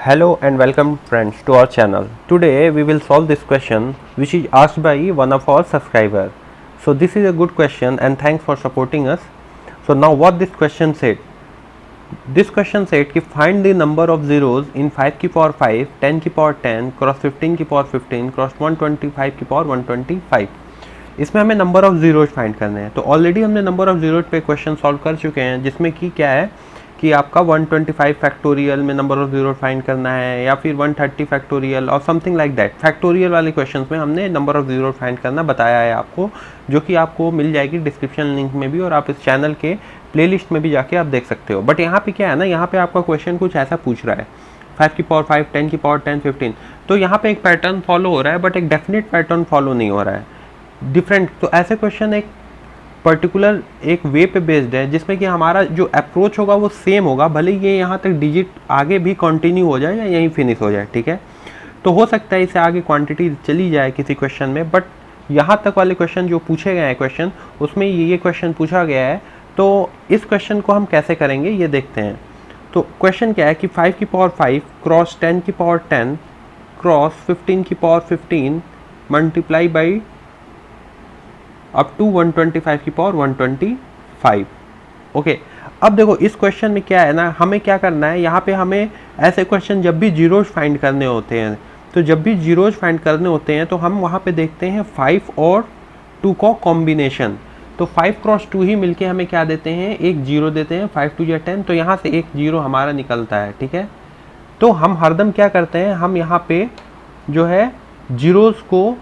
Hello and welcome friends to our channel. Today we will solve this question which is asked by one of our subscriber. So this is a good question and thanks for supporting us. So now what this question said? This question said कि find the number of zeros in 5 की power 5, 10 की power 10, cross 15 की power 15, cross 125 की power 125. इसमें हमें number of zeros find करने हैं। तो ऑलरेडी हमने नंबर ऑफ जीरोज पे क्वेश्चन सॉल्व कर चुके हैं, जिसमें कि क्या है कि आपका 125 फैक्टोरियल में नंबर ऑफ जीरो फाइंड करना है या फिर 130 फैक्टोरियल और समथिंग लाइक दैट। फैक्टोरियल वाले क्वेश्चंस में हमने नंबर ऑफ जीरो फाइंड करना बताया है आपको, जो कि आपको मिल जाएगी डिस्क्रिप्शन लिंक में भी और आप इस चैनल के प्लेलिस्ट में भी जाके आप देख सकते हो। बट यहाँ पे क्या है ना, यहाँ पे आपका क्वेश्चन कुछ ऐसा पूछ रहा है 5 की पावर 5, 10 की पावर 10, 15। तो यहाँ पे एक पैटर्न फॉलो हो रहा है बट एक डेफिनेट पैटर्न फॉलो नहीं हो रहा है, डिफरेंट। तो ऐसे क्वेश्चन एक पर्टिकुलर एक वे पे बेस्ड है, जिसमें कि हमारा जो अप्रोच होगा वो सेम होगा, भले ये यहाँ तक डिजिट आगे भी कंटिन्यू हो जाए या यहीं फिनिश हो जाए, ठीक है। तो हो सकता है इससे आगे क्वांटिटी चली जाए किसी क्वेश्चन में, बट यहाँ तक वाले क्वेश्चन जो पूछे गए हैं क्वेश्चन, उसमें ये क्वेश्चन पूछा गया है। तो इस क्वेश्चन को हम कैसे करेंगे ये देखते हैं। तो क्वेश्चन क्या है कि 5 की पावर 5 क्रॉस 10 की पावर 10 क्रॉस 15 की power 15 multiply by up to 125 की पावर 125। ओके, अब देखो इस क्वेश्चन में क्या है ना, हमें क्या करना है, यहाँ पे हमें ऐसे क्वेश्चन जब भी जीरोज फाइंड करने होते हैं, तो जब भी जीरोज फाइंड करने होते हैं तो हम वहाँ पे देखते हैं 5 और 2 का कॉम्बिनेशन। तो 5 क्रॉस 2 ही मिलके हमें क्या देते हैं, एक जीरो देते हैं। 5 2 10, तो यहाँ से एक जीरो हमारा निकलता है, ठीक है। तो हम हरदम क्या करते हैं, हम यहाँ पे जो है जीरोज को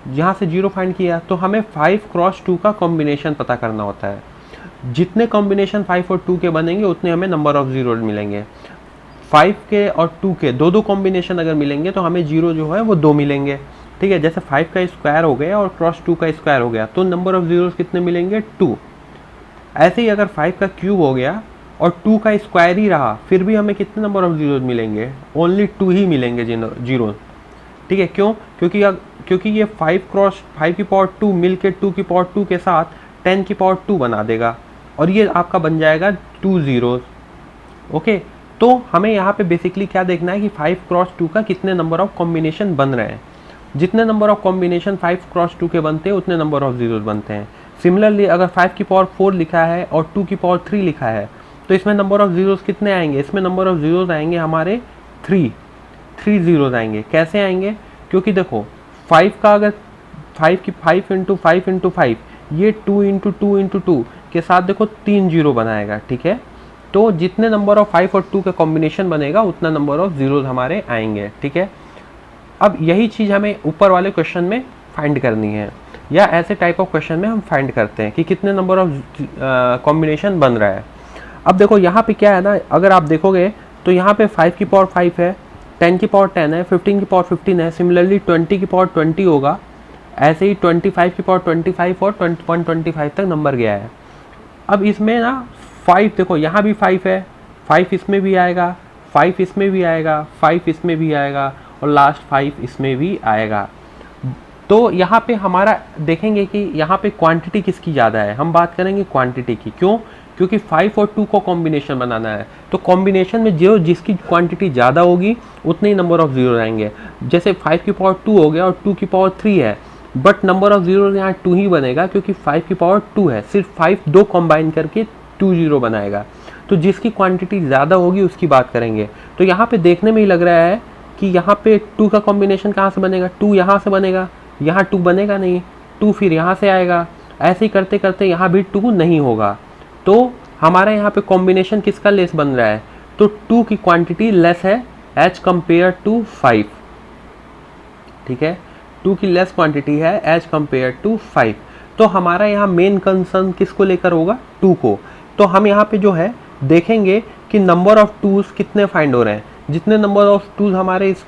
यहाँ से जीरो फाइंड किया तो हमें 5 क्रॉस 2 का कॉम्बिनेशन पता करना होता है। जितने कॉम्बिनेशन 5 और 2 के बनेंगे उतने हमें नंबर ऑफ जीरो मिलेंगे। 5 के और 2 के दो दो कॉम्बिनेशन अगर मिलेंगे तो हमें जीरो जो है वो 2 मिलेंगे, ठीक है। जैसे 5 का स्क्वायर हो गया और क्रॉस 2 का स्क्वायर हो गया तो नंबर ऑफ जीरोस कितने मिलेंगे, 2। ऐसे ही अगर 5 का क्यूब हो गया और 2 का स्क्वायर ही रहा, फिर भी हमें कितने नंबर ऑफ जीरोस मिलेंगे, ओनली 2 ही मिलेंगे जीरो, ठीक है। क्यों? क्योंकि ये 5 क्रॉस 5 की पावर 2 मिल के 2 की पावर 2 के साथ 10 की पावर 2 बना देगा और ये आपका बन जाएगा 2 जीरोस। ओके, तो हमें यहाँ पे बेसिकली क्या देखना है कि 5 क्रॉस 2 का कितने नंबर ऑफ कॉम्बिनेशन बन रहे हैं। जितने नंबर ऑफ कॉम्बिनेशन 5 क्रॉस 2 के बनते हैं उतने नंबर ऑफ जीरोस बनते हैं। सिमिलरली अगर 5 की पावर 4 लिखा है और 2 की पावर 3 लिखा है तो इसमें नंबर ऑफ जीरोस कितने आएंगे, इसमें नंबर ऑफ जीरोस आएंगे हमारे 3 जीरोस आएंगे। कैसे आएंगे? क्योंकि देखो 5 का अगर 5 की 5 इंटू 5 इंटू 5, ये 2 इंटू 2 इंटू 2 के साथ देखो 3 जीरो बनाएगा, ठीक है। तो जितने नंबर ऑफ 5 और 2 का कॉम्बिनेशन बनेगा उतना नंबर ऑफ जीरोस हमारे आएंगे, ठीक है। अब यही चीज़ हमें ऊपर वाले क्वेश्चन में फाइंड करनी है, या ऐसे टाइप ऑफ क्वेश्चन में हम फाइंड करते हैं कि कितने नंबर ऑफ कॉम्बिनेशन बन रहा है। अब देखो यहाँ पे क्या है ना, अगर आप देखोगे तो यहाँ पे 5 की पावर 5 है, 10 की पावर 10 है, 15 की पावर 15 है, सिमिलरली 20 की पावर 20 होगा। ऐसे ही 25 की पावर 25 और 125 तक नंबर गया है। अब इसमें ना 5 देखो यहाँ भी 5 है, 5 इसमें भी आएगा, 5 इसमें भी आएगा, 5 इसमें भी आएगा और लास्ट 5 इसमें भी आएगा। तो यहाँ पे हमारा देखेंगे कि यहाँ पे क्वांटिटी किसकी ज़्यादा है, हम बात करेंगे क्वांटिटी की। क्यों? क्योंकि 5 और 2 को कॉम्बिनेशन बनाना है, तो कॉम्बिनेशन में जो जिसकी क्वांटिटी ज़्यादा होगी उतने ही नंबर ऑफ जीरो आएंगे। जैसे 5 की पावर 2 हो गया और 2 की पावर 3 है, बट नंबर ऑफ जीरो यहाँ 2 ही बनेगा क्योंकि 5 की पावर 2 है, सिर्फ 5 दो कॉम्बाइन करके 2 जीरो बनाएगा। तो जिसकी क्वान्टिटी ज़्यादा होगी उसकी बात करेंगे। तो यहाँ पर देखने में ही लग रहा है कि यहाँ पे 2 का कॉम्बिनेशन कहाँ से बनेगा, 2 यहाँ से बनेगा, यहाँ 2 बनेगा नहीं, 2 फिर यहाँ से आएगा। ऐसे ही करते करते यहाँ भी 2 नहीं होगा। तो हमारा यहाँ पे कॉम्बिनेशन किसका लेस बन रहा है, तो 2 की क्वांटिटी लेस है एज कंपेयर टू 5, ठीक है। 2 की लेस क्वांटिटी है एज कंपेयर टू 5। तो हमारा यहाँ मेन कंसर्न किसको लेकर होगा, 2 को। तो हम यहाँ पे जो है देखेंगे कि नंबर ऑफ 2s कितने फाइंड हो रहे हैं। जितने नंबर ऑफ 2s हमारे इस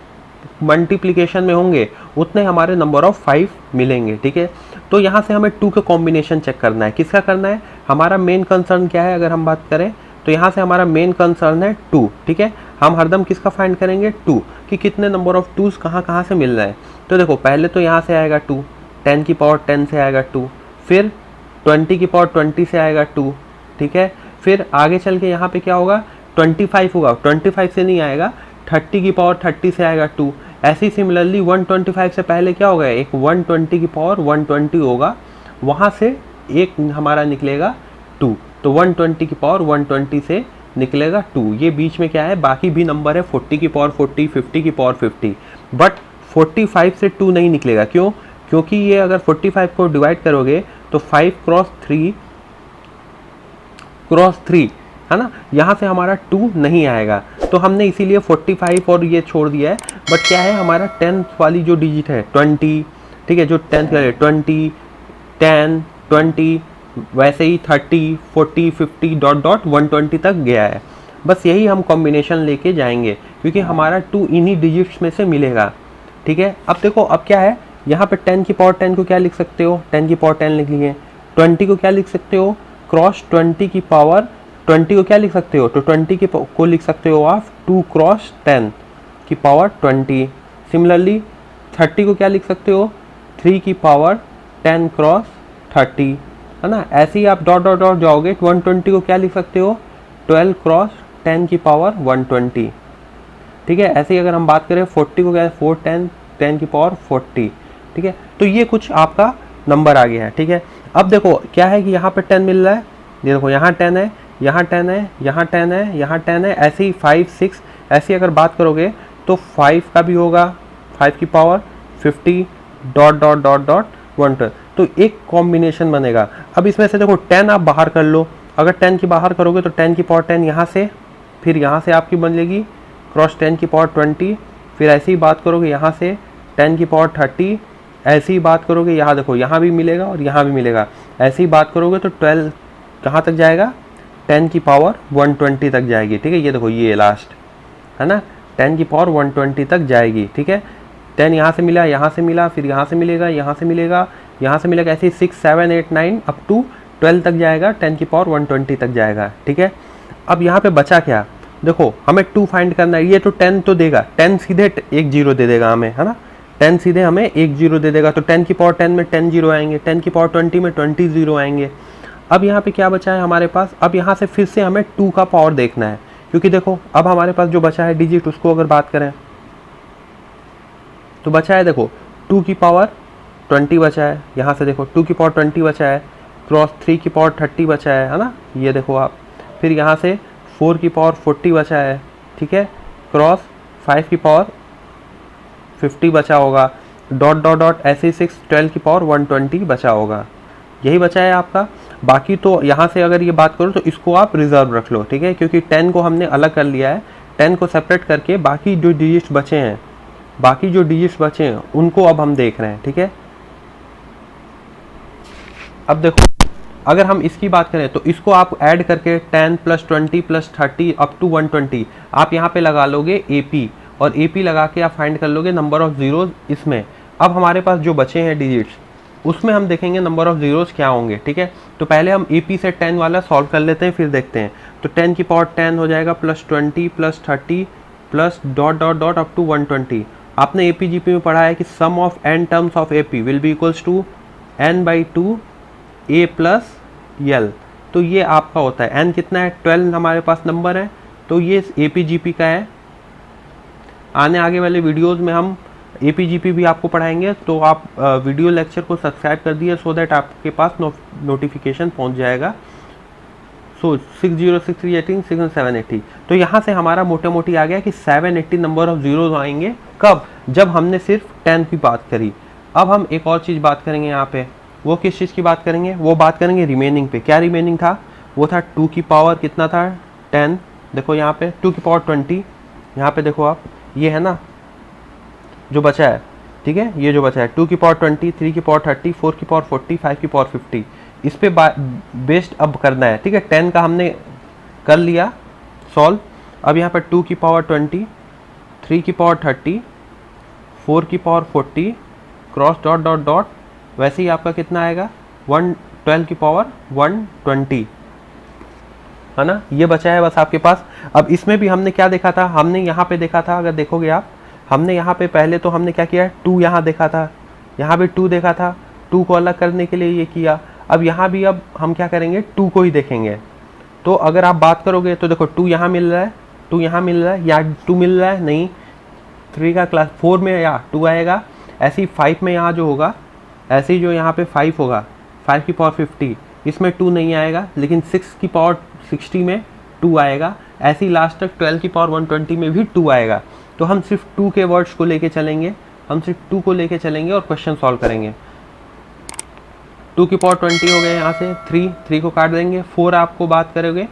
मल्टीप्लिकेशन में होंगे उतने हमारे नंबर ऑफ 5 मिलेंगे, ठीक है। तो यहाँ से हमें 2 का कॉम्बिनेशन चेक करना है। किसका करना है? हमारा मेन कंसर्न क्या है अगर हम बात करें तो यहाँ से हमारा मेन कंसर्न है 2, ठीक है। हम हरदम किसका फाइंड करेंगे, 2, कि कितने नंबर ऑफ 2s कहाँ से मिल रहे हैं। तो देखो पहले तो यहाँ से आएगा 2, 10 की पावर 10 से आएगा 2, फिर 20 की पावर 20 से आएगा 2, ठीक है। फिर आगे चल के यहाँ पे क्या होगा, 25 होगा, 25 से नहीं आएगा, 30 की पावर 30 से आएगा 2। ऐसे ही सिमिलरली 125 से पहले क्या होगा, एक 120 की पावर 120 होगा, वहाँ से एक हमारा निकलेगा 2, तो 120 की पावर 120 से निकलेगा 2। ये बीच में क्या है, बाकी भी नंबर है 40 की पावर 40, 50 की पावर 50, बट 45 से 2 नहीं निकलेगा। क्यों? क्योंकि ये अगर 45 को डिवाइड करोगे तो 5 क्रॉस 3 है ना, यहाँ से हमारा 2 नहीं आएगा, तो हमने इसीलिए 45 और ये छोड़ दिया है। बट क्या है, हमारा 10 वाली जो डिजिट है 20, ठीक है, जो 10 20, 10, 20, वैसे ही 30, 40, 50 डॉट डॉट 120 तक गया है। बस यही हम कॉम्बिनेशन लेके जाएंगे, क्योंकि हमारा 2 इन्हीं डिजिट्स में से मिलेगा। ठीक है, अब देखो अब क्या है, यहाँ पे 10 की पावर 10 को क्या लिख सकते हो, 10 की पावर 10 लिख लिए। 20 को क्या लिख सकते हो, क्रॉस 20 की पावर 20 को क्या लिख सकते हो, तो 20 को लिख सकते हो आप 2 क्रॉस 10 की पावर 20। सिमिलरली 30 को क्या लिख सकते हो, 3 की पावर 10 क्रॉस 30, है ना। ऐसे ही आप डॉट डॉट डॉट जाओगे, 120 को क्या लिख सकते हो, 12 क्रॉस 10 की पावर 120। ठीक है, ऐसे ही अगर हम बात करें 40 को क्या है, 4 10 की पावर 40। ठीक है, तो ये कुछ आपका नंबर आ गया है। ठीक है, अब देखो क्या है कि यहाँ पे 10 मिल रहा है, ये देखो यहाँ 10 है, यहाँ 10 है, यहाँ 10 है, यहाँ 10 है, ऐसे ही 5 6, ऐसी अगर बात करोगे तो 5 का भी होगा, 5 की power 50 dot dot dot dot 1, तो एक कॉम्बिनेशन बनेगा। अब इसमें से देखो 10 आप बाहर कर लो, अगर 10 की बाहर करोगे तो 10 की पावर 10 यहाँ से, फिर यहाँ से आपकी बनेगी क्रॉस 10 की पावर 20, फिर ऐसी ही बात करोगे यहाँ से 10 की पावर 30, ऐसी ही बात करोगे यहाँ देखो यहाँ भी मिलेगा और यहाँ भी मिलेगा, ऐसी ही बात करोगे तो 12 कहाँ तक जाएगा, 10 की पावर 120 तक जाएगी। ठीक है, ये देखो ये लास्ट है ना, 10 की पावर 120 तक जाएगी। ठीक है, 10 यहाँ से मिला, यहाँ से मिला, फिर यहाँ से मिलेगा, यहाँ से मिलेगा, यहाँ से मिलेगा, ऐसे ही 6 7 8 9 अप टू 12 तक जाएगा, 10 की पावर 120 तक जाएगा। ठीक है, अब यहाँ पे बचा क्या, देखो हमें 2 फाइंड करना है। ये तो 10 तो देगा, 10 सीधे एक जीरो दे देगा हमें, है ना, 10 सीधे हमें एक जीरो दे देगा, तो 10 की पावर 10 में 10 जीरो आएंगे, 10 की पावर 20 में 20 जीरो आएंगे। अब यहाँ पे क्या बचा है हमारे पास, अब यहाँ से फिर से हमें 2 का पावर देखना है, क्योंकि देखो अब हमारे पास जो बचा है डिजिट, उसको अगर बात करें तो बचा है, देखो 2 की पावर 20 बचा है, यहाँ से देखो 2 की पावर 20 बचा है, क्रॉस 3 की पावर 30 बचा है ना, ये देखो आप, फिर यहाँ से 4 की पावर 40 बचा है, ठीक है, क्रॉस 5 की पावर 50 बचा होगा, डॉट डॉट डॉट ऐसे 6 12 की पावर 120 बचा होगा, यही बचा है आपका। बाकी तो यहाँ से अगर ये बात करो तो इसको आप रिजर्व रख लो, ठीक है, क्योंकि 10 को हमने अलग कर लिया है, 10 को सेपरेट करके बाकी जो डिजिट्स बचे हैं, उनको अब हम देख रहे हैं। ठीक है, अब देखो अगर हम इसकी बात करें तो इसको आप ऐड करके 10 + 20 + 30 अप टू 120 आप यहाँ पे लगा लोगे AP, और AP लगा के आप फाइंड कर लोगे नंबर ऑफ जीरोज इसमें। अब हमारे पास जो बचे हैं डिजिट्स, उसमें हम देखेंगे नंबर ऑफ जीरोज क्या होंगे। ठीक है, तो पहले हम AP से 10 वाला सॉल्व कर लेते हैं, फिर देखते हैं। तो 10 की पावर 10 हो जाएगा, +20 + 30 plus dot dot dot up to 120। आपने APGP में पढ़ा है कि sum of n terms of AP will be equals to n/2 A + L। तो ये आपका होता है, n कितना है, 12 हमारे पास नंबर है, तो ये APGP का है। आने आगे वाले वीडियोस में हम APGP भी आपको पढ़ाएंगे, तो आप वीडियो लेक्चर को सब्सक्राइब कर दिए सो दैट आपके पास नोटिफिकेशन पहुंच जाएगा। सो 606 780, तो यहाँ से हमारा मोटा मोटी आ गया कि 780 नंबर ऑफ जीरोज आएंगे। कब? जब हमने सिर्फ 10 की बात करी। अब हम एक और चीज़ बात करेंगे यहाँ पे, वो किस चीज़ की बात करेंगे, वो बात करेंगे रिमेनिंग पे। क्या रिमेनिंग था, वो था 2 की पावर कितना था, 10। देखो यहाँ पे 2 की पावर 20, यहाँ पे देखो आप, ये है ना जो बचा है, ठीक है, ये जो बचा है 2 की पावर 20, 3 की पावर 30, 4 की पावर 40, 5 की पावर 50, इस पे बेस्ड अब करना है। ठीक है, 10 का हमने कर लिया सॉल्व। अब यहाँ पर 2 की पावर 20, 3 की पावर 30, 4 की power 40, cross dot dot dot, वैसे ही आपका कितना आएगा, 12 की पावर 120, है ना, ये बचा है बस आपके पास। अब इसमें भी हमने क्या देखा था, हमने यहाँ पे देखा था, अगर देखोगे आप, हमने यहाँ पे पहले तो हमने क्या किया, 2 यहाँ देखा था, यहाँ पे 2 देखा था, 2 को अलग करने के लिए ये किया। अब यहाँ भी अब हम क्या करेंगे, 2 को ही देखेंगे। तो अगर आप बात करोगे तो देखो 2 यहाँ मिल रहा है, 2 यहाँ मिल रहा है या 2 मिल रहा है, नहीं 3 का क्लास 4 में या 2 आएगा, ऐसे ही 5 में यहाँ जो होगा, ऐसे ही जो यहाँ पे 5 होगा 5 की पावर 50, इसमें 2 नहीं आएगा, लेकिन 6 की पावर 60 में 2 आएगा, ऐसे ही लास्ट तक 12 की पावर 120 में भी 2 आएगा। तो हम सिर्फ 2 के वर्ड्स को लेके चलेंगे, हम सिर्फ 2 को लेके चलेंगे और क्वेश्चन सॉल्व करेंगे। 2 की पावर 20 हो गए, यहाँ से 3 को काट देंगे, 4 आपको बात करोगे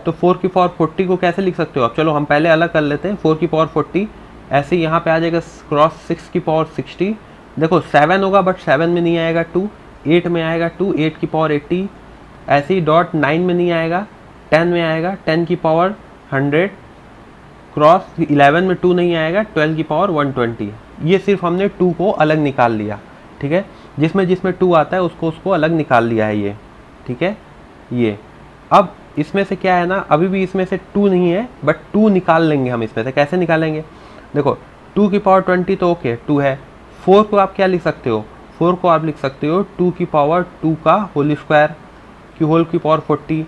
तो 4 की पावर 40 को कैसे लिख सकते हो आप, चलो हम पहले अलग कर लेते हैं। 4 की पावर 40 ऐसे ही यहाँ पे आ जाएगा क्रॉस 6 की पावर 60, देखो 7 होगा बट 7 में नहीं आएगा 2, 8 में आएगा 2, 8 की पावर 80, ऐसे ही डॉट 9 में नहीं आएगा, 10 में आएगा 10 की पावर 100, क्रॉस 11 में 2 नहीं आएगा, 12 की पावर 120। ये सिर्फ हमने 2 को अलग निकाल लिया, ठीक है, जिसमें जिसमें 2 आता है उसको अलग निकाल लिया है ये, ठीक है। ये अब इसमें से क्या है ना, अभी भी इसमें से 2 नहीं है बट 2 निकाल लेंगे हम इसमें से। कैसे निकालेंगे, देखो 2 की पावर 20 तो ओके 2 है, 4 को आप क्या लिख सकते हो, 4 को आप लिख सकते हो 2 की पावर 2 का होल स्क्वायर की होल की पावर 40,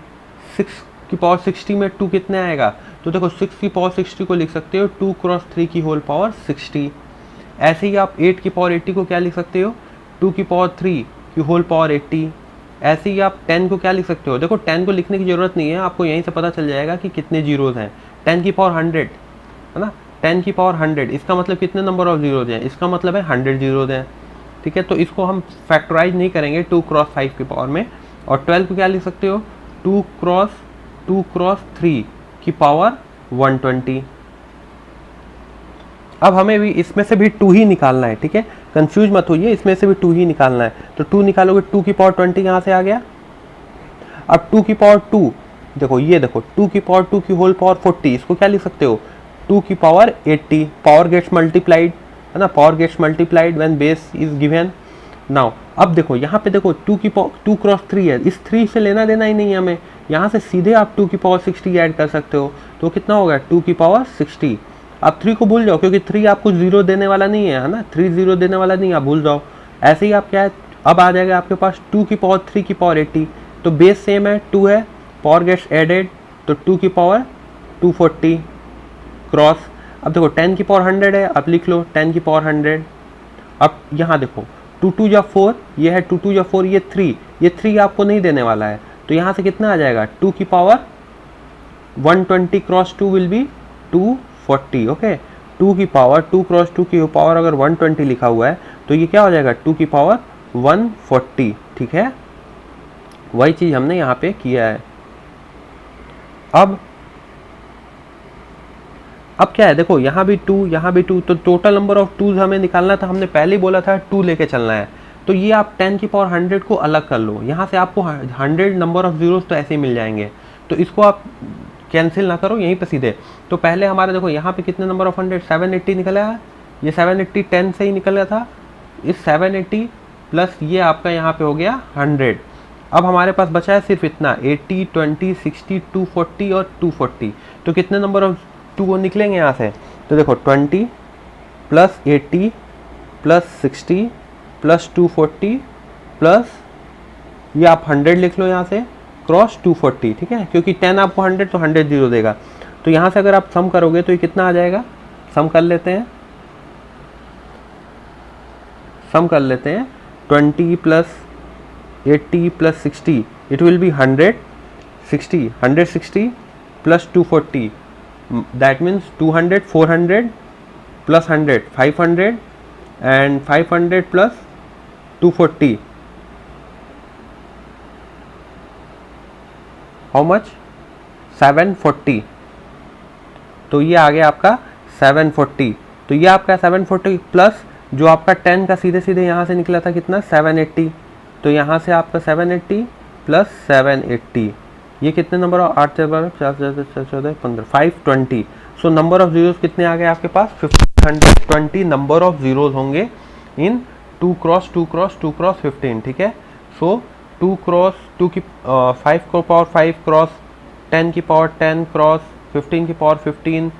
6 की पावर 60 में 2 कितने आएगा, तो देखो 6 की पावर 60 को लिख सकते हो 2 क्रॉस 3 की होल पावर 60। ऐसे ही आप 8 की पावर 80 को क्या लिख सकते हो, 2 की पावर 3 की होल पावर 80। ऐसे ही आप 10 को क्या लिख सकते हो, देखो 10 को लिखने की ज़रूरत नहीं है, आपको यहीं से पता चल जाएगा कि कितने जीरोज़ हैं। 10 की पावर 100 है ना, 10 की पावर 100 इसका मतलब कितने नंबर ऑफ जीरोज हैं, इसका मतलब है 100 जीरोज हैं, ठीक है। तो इसको हम फैक्टराइज नहीं करेंगे 2 क्रॉस 5 की पावर में। और 12 को क्या लिख सकते हो, 2 क्रॉस 3 की पावर 120। अब हमें भी इसमें से भी 2 ही निकालना है, ठीक है, कंफ्यूज मत होइए, इसमें से भी 2 ही निकालना है। तो 2 निकालोगे, 2 की पावर 20 यहाँ से आ गया। अब 2 की पावर 2, देखो ये देखो 2 की पावर 2 की होल पावर 40, इसको क्या लिख सकते हो, 2 की पावर 80। पावर गेट्स मल्टीप्लाइड है ना, power gets multiplied when base is given. Now अब देखो यहाँ पे देखो 2 क्रॉस 3 है, इस 3 से लेना देना ही नहीं है हमें, यहाँ से सीधे आप 2 की पावर 60 ऐड कर सकते हो। तो कितना होगा 2 की पावर 60। आप 3 को भूल जाओ क्योंकि 3 आपको 0 देने वाला नहीं है ना, 3 0 देने वाला नहीं, आप भूल जाओ। ऐसे ही आप क्या है, अब आ जाएगा आपके पास 2 की पावर 3 की पावर 80, तो बेस सेम है 2 है, पावर गेट्स एडेड, तो 2 की पावर 240 क्रॉस। अब देखो 10 की पावर 100 है, अब लिख लो 10 की पावर 100। अब यहाँ देखो 2 2 या 4, ये है 2 2 या 4, ये 3, ये 3 आपको नहीं देने वाला है, तो यहाँ से कितना आ जाएगा 2 की power 120 cross 2 will be 240। Okay, 2 की पावर 2 क्रॉस 2 की पावर अगर 120 लिखा हुआ है तो ये क्या हो जाएगा 2 की पावर 140, ठीक है। वही चीज़ हमने यहाँ पे किया है। अब क्या है, देखो यहाँ भी 2 यहाँ भी 2, तो टोटल नंबर ऑफ 2 हमें निकालना था, हमने पहले ही बोला था 2 लेके चलना है। तो ये आप 10 की पावर 100 को अलग कर लो, यहाँ से आपको 100 नंबर ऑफ जीरोस तो ऐसे ही मिल जाएंगे, तो इसको आप कैंसिल ना करो यहीं पे सीधे। तो पहले हमारे देखो यहाँ पे कितने नंबर ऑफ 100, 780 निकला है, ये 780 10 से ही निकला था, इस 780 प्लस ये आपका यहाँ पे हो गया 100। अब हमारे पास बचा है सिर्फ इतना 80 20 60 240 और 240, तो कितने नंबर ऑफ 2 को निकलेंगे यहाँ से, तो देखो 20 प्लस 80 प्लस 60 प्लस 240 प्लस ये आप 100 लिख लो यहाँ से क्रॉस 240, ठीक है, क्योंकि 10 आपको 100 तो 100 जीरो देगा। तो यहाँ से अगर आप सम करोगे तो ये कितना आ जाएगा, सम कर लेते हैं 20 plus 80 plus 60 it will be 160 plus 240 that means 200 400 plus 100 500 and 500 plus 240 how much 740। तो ये आ गया आपका 740, तो ये आपका 740 प्लस जो आपका 10 का सीधे सीधे यहाँ से निकला था कितना 780, तो यहाँ से आपका 780 प्लस 780 ये कितने number of 8 4 14 15 520। So number of zeros कितने आ गए आपके पास 520 नंबर ऑफ जीरोस होंगे इन 2 क्रॉस 2 क्रॉस 2 क्रॉस 15, ठीक है। सो 2 क्रॉस 2 की 5 को पावर 5 क्रॉस 10 की पावर 10 क्रॉस 15 की पावर 15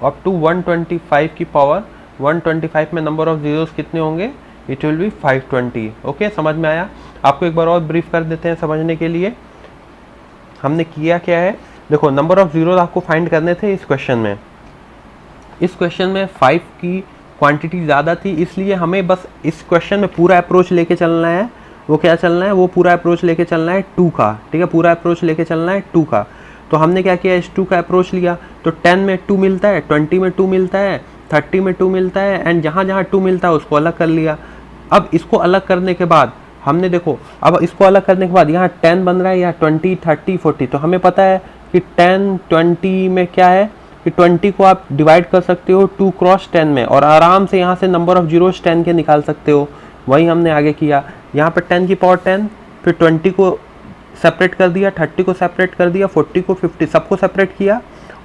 अप टू 125 की पावर 125 में नंबर ऑफ जीरोस कितने होंगे, इट विल बी 520। ओके, समझ में आया। आपको एक बार और ब्रीफ कर देते हैं समझने के लिए। हमने किया क्या है, देखो नंबर ऑफ जीरोज आपको फाइंड करने थे इस क्वेश्चन में। इस क्वेश्चन में 5 की क्वांटिटी ज़्यादा थी, इसलिए हमें बस इस क्वेश्चन में पूरा अप्रोच लेके चलना है। वो क्या चलना है, वो पूरा अप्रोच लेके चलना है 2 का, ठीक है, पूरा अप्रोच लेके चलना है 2 का। तो हमने क्या किया, इस 2 का अप्रोच लिया। तो 10 में 2 मिलता है, 20 में 2 मिलता है, 30 में 2 मिलता है, एंड जहाँ जहाँ 2 मिलता है उसको अलग कर लिया। अब इसको अलग करने के बाद हमने देखो, अब इसको अलग करने के बाद यहाँ 10 बन रहा है या 20, 30, 40। तो हमें पता है कि 10, 20 में क्या है कि 20 को आप डिवाइड कर सकते हो 2 क्रॉस 10 में, और आराम से यहाँ से नंबर ऑफ जीरोस 10 के निकाल सकते हो। वही हमने आगे किया, यहाँ पे 10 की पावर 10, फिर 20 को सेपरेट कर दिया, 30 को सेपरेट कर दिया, 40 को 50 सबको सेपरेट किया,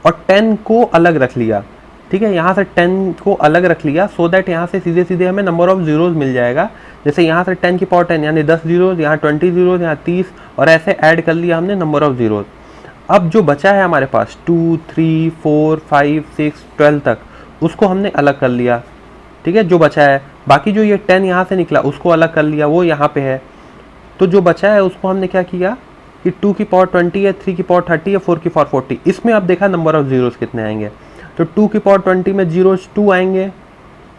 और 10 को अलग रख लिया। ठीक है, यहाँ से 10 को अलग रख लिया, सो दैट यहाँ से सीधे सीधे हमें नंबर ऑफ जीरोज मिल जाएगा। जैसे यहाँ से 10 की पावर 10 यानी 10 जीरोज, यहाँ 20 जीरोज, यहाँ 30, और ऐसे ऐड कर लिया हमने नंबर ऑफ जीरोज। अब जो बचा है हमारे पास 2, 3, 4, 5, 6, 12 तक, उसको हमने अलग कर लिया। ठीक है, जो बचा है, बाकी जो ये 10 यहाँ से निकला उसको अलग कर लिया, वो यहाँ पे है। तो जो बचा है उसको हमने क्या किया कि 2 की पावर 20 है, 3 की पावर 30 है, 4 की पावर 40। इसमें अब देखा नंबर ऑफ जीरोस कितने आएंगे। तो 2 की पावर 20 में जीरोस 2 आएंगे,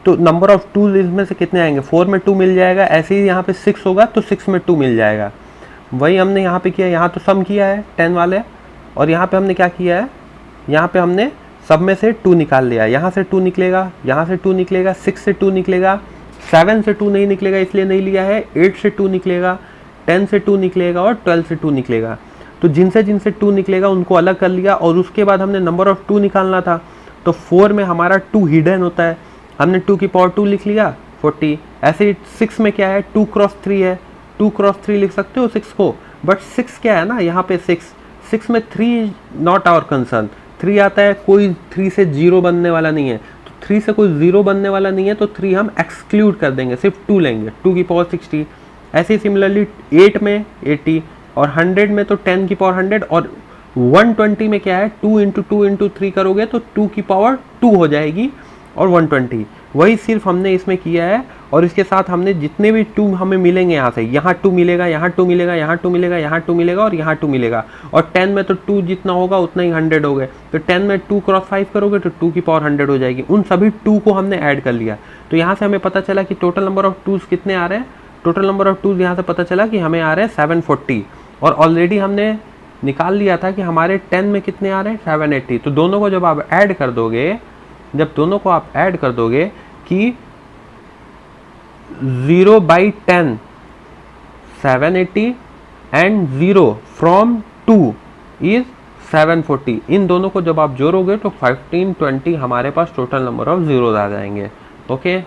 तो नंबर ऑफ 2 इसमें से कितने आएंगे, 4 में 2 मिल जाएगा। ऐसे ही यहाँ पे 6 होगा तो 6 में 2 मिल जाएगा। वही हमने यहाँ पे किया, यहाँ तो सम किया है 10 वाले, और यहाँ पे हमने क्या किया है, यहाँ पे हमने सब में से 2 निकाल लिया। यहाँ से 2 निकलेगा, यहाँ से 2 निकलेगा, 6 से 2 निकलेगा, 7 से 2 नहीं निकलेगा इसलिए नहीं लिया है, 8 से 2 निकलेगा, 10 से 2 निकलेगा, और 12 से 2 निकलेगा। तो जिनसे जिनसे 2 निकलेगा उनको अलग कर लिया, और उसके बाद हमने नंबर ऑफ 2 निकालना था। तो 4 में हमारा 2 हिडन होता है, हमने 2 की पावर 2 लिख लिया 40। ऐसे ही 6 में क्या है, 2 क्रॉस 3 है, 2 क्रॉस 3 लिख सकते हो 6 को, बट 6 क्या है ना यहाँ पे 6 में 3 नॉट आवर कंसर्न। 3 आता है, कोई 3 से 0 बनने वाला नहीं है, तो 3 से कोई 0 बनने वाला नहीं है, तो 3 हम एक्सक्लूड कर देंगे, सिर्फ 2 लेंगे, 2 की पावर 60। ऐसे ही सिमिलरली 8 में 80, और 100 में तो 10 की पावर 100, और 120 में क्या है, 2 इंटू 2 इंटू 3 करोगे तो 2 की पावर 2 हो जाएगी, और 120। वही सिर्फ हमने इसमें किया है, और इसके साथ हमने जितने भी 2 हमें मिलेंगे यहाँ से, यहाँ 2 मिलेगा, यहाँ 2 मिलेगा, यहाँ 2 मिलेगा, यहाँ 2 मिलेगा, और यहाँ 2 मिलेगा, और 10 में तो 2 जितना होगा उतना ही 100 हो गए। तो 10 में 2 क्रॉस 5 करोगे तो 2 की पावर 100 हो जाएगी। उन सभी 2 को हमने ऐड कर लिया। तो यहाँ से हमें पता चला कि टोटल नंबर ऑफ 2 कितने आ रहे हैं। टोटल नंबर ऑफ 2 यहाँ से पता चला कि हमें आ रहे हैं 740, और ऑलरेडी हमने निकाल लिया था कि हमारे 10 में कितने आ रहे हैं, 780। तो दोनों को जब आप ऐड कर दोगे, जब दोनों को आप ऐड कर दोगे कि 0/10 780 एंड 0 फ्रॉम 2 इज 740, इन दोनों को जब आप जोड़ोगे तो 1520 हमारे पास टोटल नंबर ऑफ जीरोज आ जाएंगे। ओके।